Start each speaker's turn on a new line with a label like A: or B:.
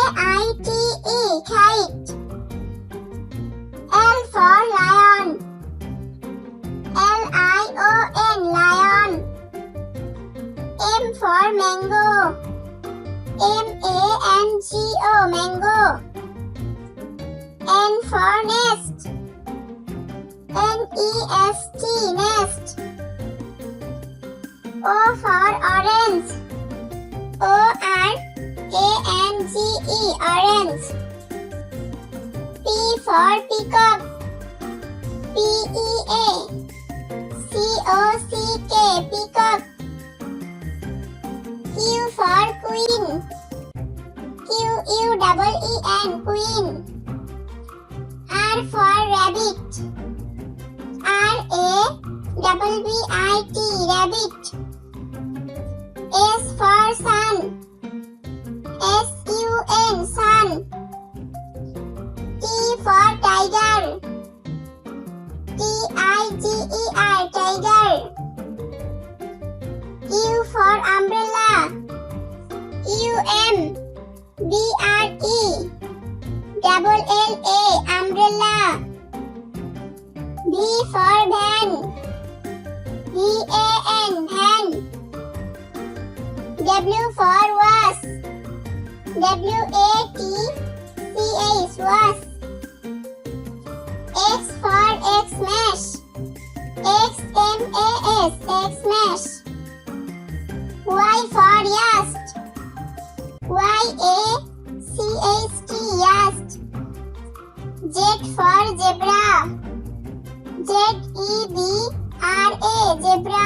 A: K-I-T-E, kite. L for lion. L-I-O-N, lion. M for mango. M-A-N-G-O, mango. N for nest. N-E-S-T, nest. O for orange. O-R-A-N-G-E, orange. P for peacock. P-E-A-C-O-C-K, peacock. Q for queen. Q-U-E-E-N, queen. R for rabbit. R-A-B-B-I-T, rabbit. S for sun. S-U-N, sun. T for tiger. T-I-G-E-R, tiger. U for umbrella. U-M-B-R-E-L-L-A, umbrella. V for van. V-A-N, van. W for wasp. W-A-T-C-H, wasp. X for Xmas. X-M-A-S, Xmas. Y for yacht. Y-A-C-H-T, yacht. Z for zebra. Z-E-B-R-A, zebra.